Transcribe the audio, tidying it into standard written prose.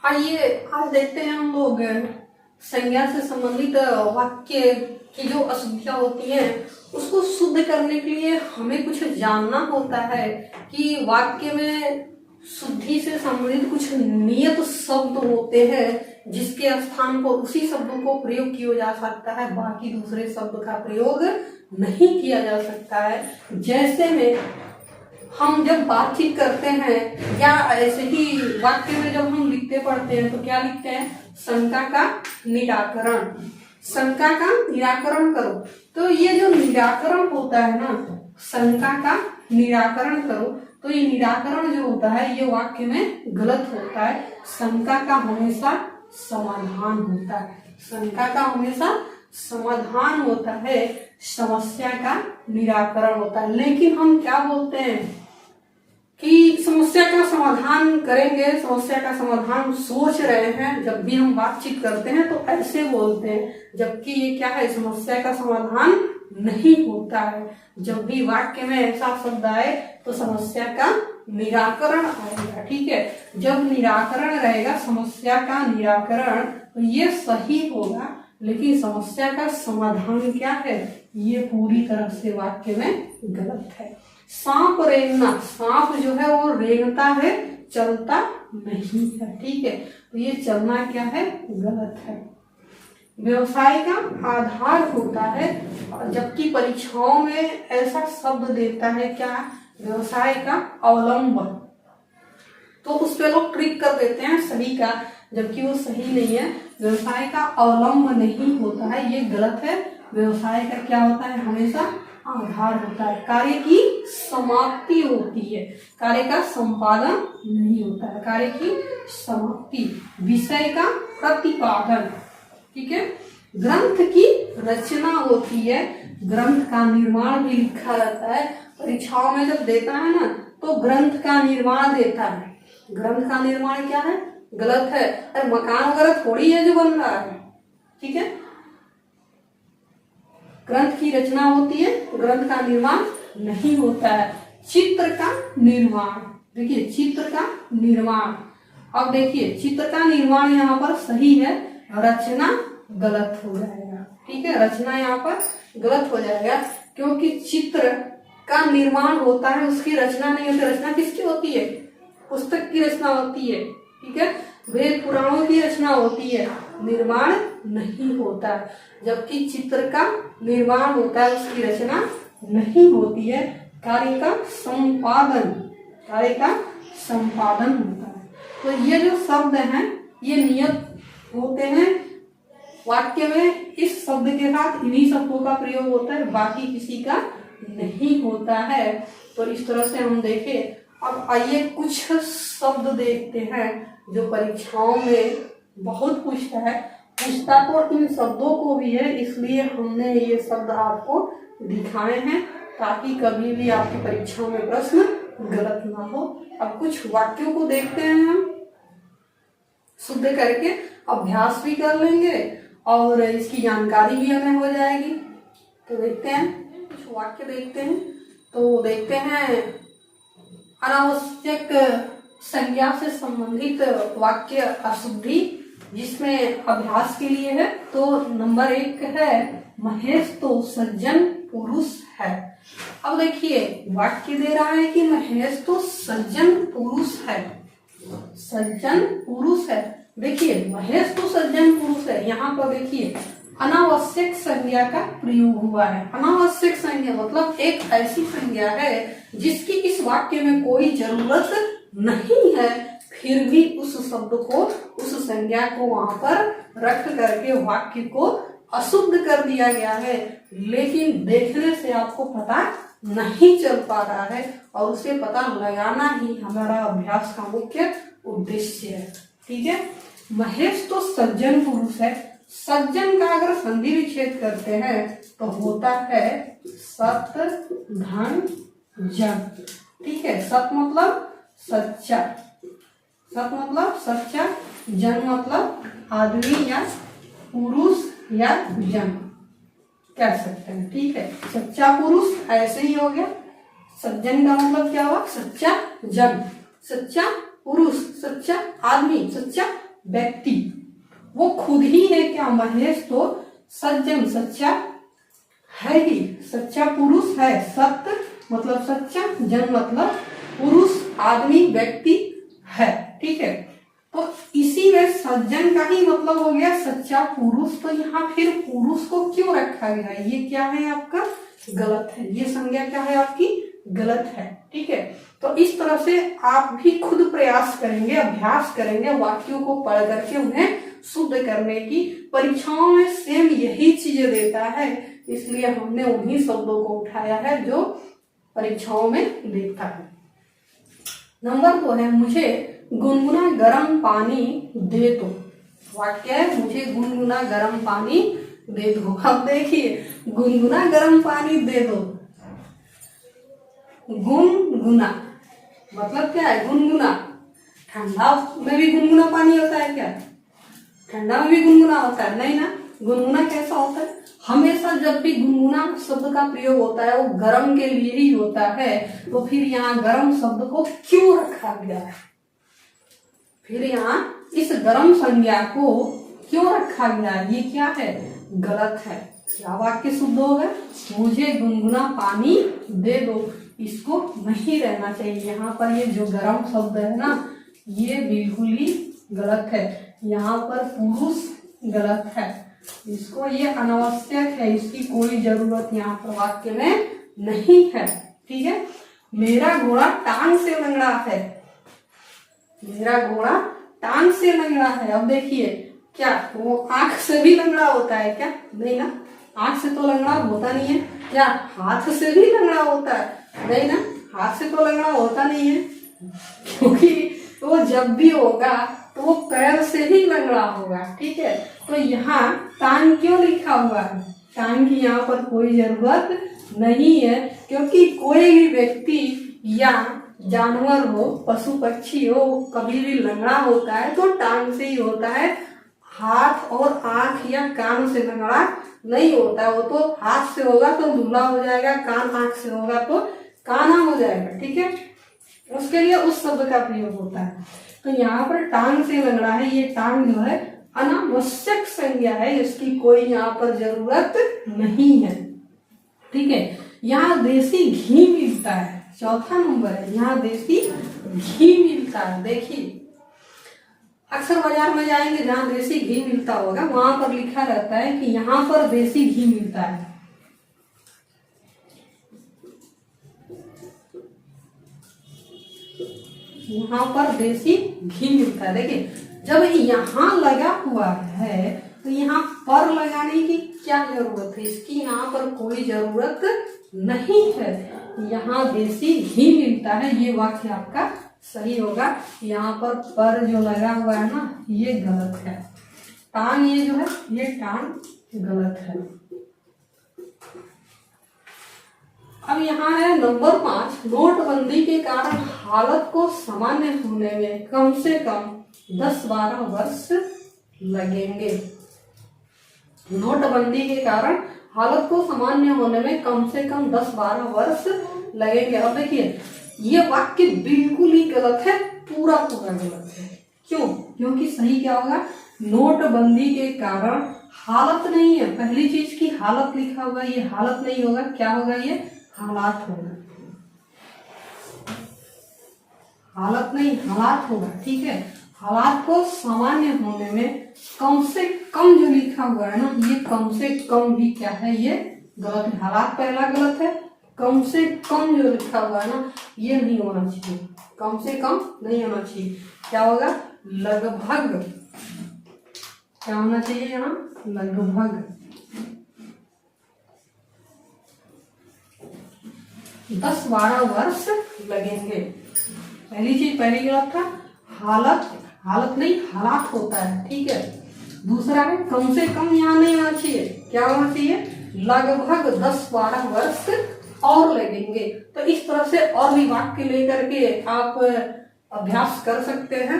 आइए आज देखते हैं हम लोग संज्ञा से संबंधित वाक्य की जो अशुद्धियां होती हैं उसको शुद्ध करने के लिए हमें कुछ जानना होता है कि वाक्य में शुद्धि से संबंधित कुछ नियत शब्द होते हैं जिसके स्थान पर उसी शब्द को प्रयोग किया जा सकता है, बाकी दूसरे शब्द का प्रयोग नहीं किया जा सकता है। जैसे में हम जब बातचीत करते हैं या ऐसे ही वाक्य में जब हम लिखते पढ़ते हैं तो क्या लिखते हैं, शंका का निराकरण, शंका का निराकरण करो। तो ये जो निराकरण होता है ना, शंका का निराकरण करो, तो ये निराकरण जो होता है ये वाक्य में गलत होता है। शंका का हमेशा समाधान होता है, शंका का हमेशा समाधान होता है, समस्या का निराकरण होता है। लेकिन हम क्या बोलते हैं कि समस्या का समाधान करेंगे, समस्या का समाधान सोच रहे हैं। जब भी हम बातचीत करते हैं तो ऐसे बोलते हैं, जबकि ये क्या है, समस्या का समाधान नहीं होता है। जब भी वाक्य में ऐसा शब्द आए तो समस्या का निराकरण आएगा, ठीक है। जब निराकरण रहेगा, समस्या का निराकरण, तो ये सही होगा। लेकिन समस्या का समाधान क्या है, ये पूरी तरह से वाक्य में गलत है। सांप रेंगना, सांप जो है वो रेंगता है, चलता नहीं है, ठीक है। तो ये चलना क्या है, गलत है। व्यवसाय का आधार होता है, जबकि परीक्षाओं में ऐसा शब्द देता है क्या, व्यवसाय का अवलंब, तो उस पे लोग ट्रिक कर देते हैं सही का, जबकि वो सही नहीं है। व्यवसाय का अवलंब नहीं होता है, ये गलत है। व्यवसाय का क्या होता है, हमेशा आधार होता है। कार्य की समाप्ति होती है, कार्य का संपादन नहीं होता है, कार्य की समाप्ति। विषय का प्रतिपादन, ठीक है। ग्रंथ की रचना होती है, ग्रंथ का निर्माण भी लिखा रहता है। परीक्षाओं में जब देता है ना तो ग्रंथ का निर्माण देता है। ग्रंथ का निर्माण क्या है, गलत है। अरे मकान वगैरह थोड़ी है जो बन रहा है, ठीक है। ग्रंथ की रचना होती है, ग्रंथ का निर्माण नहीं होता है। चित्र का निर्माण, देखिए चित्र का निर्माण, अब देखिए चित्र का निर्माण यहाँ पर सही है, रचना गलत हो जाएगा, ठीक है। रचना यहाँ पर गलत हो जाएगा क्योंकि चित्र का निर्माण होता है, उसकी रचना नहीं होती। रचना किसकी होती है, पुस्तक की रचना होती है, ठीक है। वेद पुराणों की रचना होती है, निर्माण नहीं होता है। जबकि चित्र का निर्माण होता है, उसकी रचना नहीं होती है। कार्य का संपादन, कार्य का संपादन होता है। तो ये जो शब्द हैं ये नियत होते हैं वाक्य में, इस शब्द के साथ इन्हीं शब्दों का प्रयोग होता है, बाकी किसी का नहीं होता है। तो इस तरह से हम देखें। अब आइए कुछ शब्द देखते हैं जो परीक्षाओं में बहुत पूछता तो इन शब्दों को भी है, इसलिए हमने ये शब्द आपको दिखाए हैं ताकि कभी भी आपकी परीक्षाओं में प्रश्न गलत ना हो। अब कुछ वाक्यों को देखते हैं, हम शुद्ध करके अभ्यास भी कर लेंगे और इसकी जानकारी भी हमें हो जाएगी। तो देखते हैं, कुछ वाक्य देखते हैं। तो देखते हैं अनावश्यक संज्ञा से संबंधित वाक्य अशुद्धि, जिसमें अभ्यास के लिए है। तो नंबर 1 है, महेश तो सज्जन पुरुष है। अब देखिए वाक्य दे रहा है कि महेश तो सज्जन पुरुष है, सज्जन पुरुष है। देखिए महेश तो सज्जन पुरुष है, यहाँ पर देखिए अनावश्यक संज्ञा का प्रयोग हुआ है। अनावश्यक संज्ञा मतलब एक ऐसी संज्ञा है जिसकी इस वाक्य में कोई जरूरत नहीं है, फिर भी उस शब्द को, उस संज्ञा को वहां पर रख करके वाक्य को अशुद्ध कर दिया गया है। लेकिन देखने से आपको पता नहीं चल पा रहा है और उसे पता लगाना ही हमारा अभ्यास का मुख्य उद्देश्य है, ठीक है। महेश तो सज्जन पुरुष है, सज्जन का अगर संधि विच्छेद करते हैं तो होता है सत धन जन, ठीक है। सत मतलब सच्चा, सत मतलब सच्चा, जन मतलब आदमी या पुरुष या जन कह सकते हैं, ठीक है। सच्चा पुरुष ऐसे ही हो गया, सज्जन का मतलब क्या हुआ, सच्चा जन, सच्चा पुरुष, सच्चा आदमी, सच्चा व्यक्ति वो खुद ही है क्या महेश तो सज्जन सच्चा है ही, सच्चा पुरुष है, सत्य मतलब सच्चा, जन मतलब पुरुष आदमी व्यक्ति है। ठीक है, तो इसी में सज्जन का ही मतलब हो गया सच्चा पुरुष। तो यहाँ फिर पुरुष को क्यों रखा गया है? ये क्या है आपका गलत है, ये संज्ञा क्या है आपकी गलत है। ठीक है, तो इस तरह से आप भी खुद प्रयास करेंगे, अभ्यास करेंगे, वाक्यों को पढ़ करके उन्हें शुद्ध करने की। परीक्षाओं में सेम यही चीजें देता है, इसलिए हमने उन्हीं शब्दों को उठाया है जो परीक्षाओं में देता है। नंबर 2 है मुझे गुनगुना गर्म पानी दे दो। वाक्य है मुझे गुनगुना गर्म पानी दे दो। अब देखिए गुनगुना गर्म पानी दे दो, गुनगुना मतलब क्या है? गुनगुना। ठंडा में भी गुनगुना पानी होता है क्या? ठंडा में भी गुनगुना होता है? नहीं ना। गुनगुना कैसा होता है? हमेशा जब भी गुनगुना शब्द का प्रयोग होता है वो गर्म के लिए ही होता है। तो फिर यहाँ गर्म शब्द को क्यों रखा गया है? फिर यहाँ इस गर्म संज्ञा को क्यों रखा गया है? ये क्या है? गलत है। क्या वाक्य शुद्ध होगा? मुझे गुनगुना पानी दे दो, इसको नहीं रहना चाहिए। यहाँ पर ये जो गर्म शब्द है ना, ये बिल्कुल ही गलत है। यहाँ पर पुरुष गलत है, इसको ये अनावश्यक है, इसकी कोई जरूरत यहाँ पर वाक्य में नहीं है। ठीक है, मेरा घोड़ा टांग से लंगड़ा है, मेरा घोड़ा टांग से लंगड़ा है। अब देखिए क्या वो आंख से भी लंगड़ा होता है क्या? नहीं ना, आंख से तो लंगड़ा होता नहीं है। क्या हाथ से भी लंगड़ा होता है? नहीं ना, हाथ से तो लंगड़ा होता नहीं है, क्योंकि वो जब भी होगा तो वो पैर से ही लंगड़ा होगा। ठीक है, तो यहाँ टांग क्यों लिखा हुआ है? टांग की यहाँ पर कोई जरूरत नहीं है, क्योंकि कोई भी व्यक्ति या जानवर हो, पशु पक्षी हो, कभी भी लंगड़ा होता है तो टांग से ही होता है। हाथ और आंख या कान से लंगड़ा नहीं होता। वो तो हाथ से होगा तो लूला हो जाएगा, कान आंख से होगा तो काना हो जाएगा। ठीक है, उसके लिए उस शब्द का प्रयोग होता है। तो यहाँ पर टांग से लंगड़ा है, ये टांग जो है अनावश्यक संज्ञा है, इसकी कोई यहाँ पर जरूरत नहीं है। ठीक है, यहाँ देसी घी मिलता है, चौथा नंबर है, यहाँ देसी घी मिलता है। देखिए अक्सर बाजार में जाएंगे जहाँ देसी घी मिलता होगा, वहां पर लिखा रहता है कि यहाँ पर देसी घी मिलता है। यहाँ पर देसी घी मिलता है। देखिए जब यहाँ लगा हुआ है तो यहाँ पर लगाने की क्या जरूरत है? इसकी यहाँ पर कोई जरूरत नहीं है। यहाँ देसी घी मिलता है, ये वाक्य आपका सही होगा। यहाँ पर जो लगा हुआ है ना, ये गलत है। टांग ये जो है, ये टांग गलत है। अब यहाँ है नंबर 5, नोटबंदी के कारण हालत को सामान्य होने में कम से कम 10-12 वर्ष लगेंगे। नोटबंदी के कारण हालत को सामान्य होने में कम से कम 10-12 वर्ष लगेंगे। अब देखिए ये वाक्य बिल्कुल ही गलत है, पूरा पूरा गलत है। क्यों? क्योंकि सही क्या होगा? नोटबंदी के कारण हालत नहीं है, पहली चीज की हालत लिखा हुआ, ये हालत नहीं होगा, क्या होगा? ये हालात होगा। हालत नहीं, हालात होगा। ठीक है, हालात को सामान्य होने में कम से कम जो लिखा हुआ है ना, ये कम से कम भी क्या है? ये गलत है। हालात पहला गलत है, कम से कम जो लिखा हुआ है ना, ये नहीं होना चाहिए, कम से कम नहीं होना चाहिए। क्या होगा? लगभग। क्या होना चाहिए यहाँ? लगभग। 10-12 वर्ष लगेंगे। पहली चीज पहली गलत था, हालत, हालत नहीं हालात होता है। ठीक है, दूसरा है कम से कम, यहाँ नहीं होना चाहिए, क्या होना चाहिए? लगभग 10-12 वर्ष और लगेंगे। तो इस तरह से और भी वाक्य लेकर के आप अभ्यास कर सकते हैं।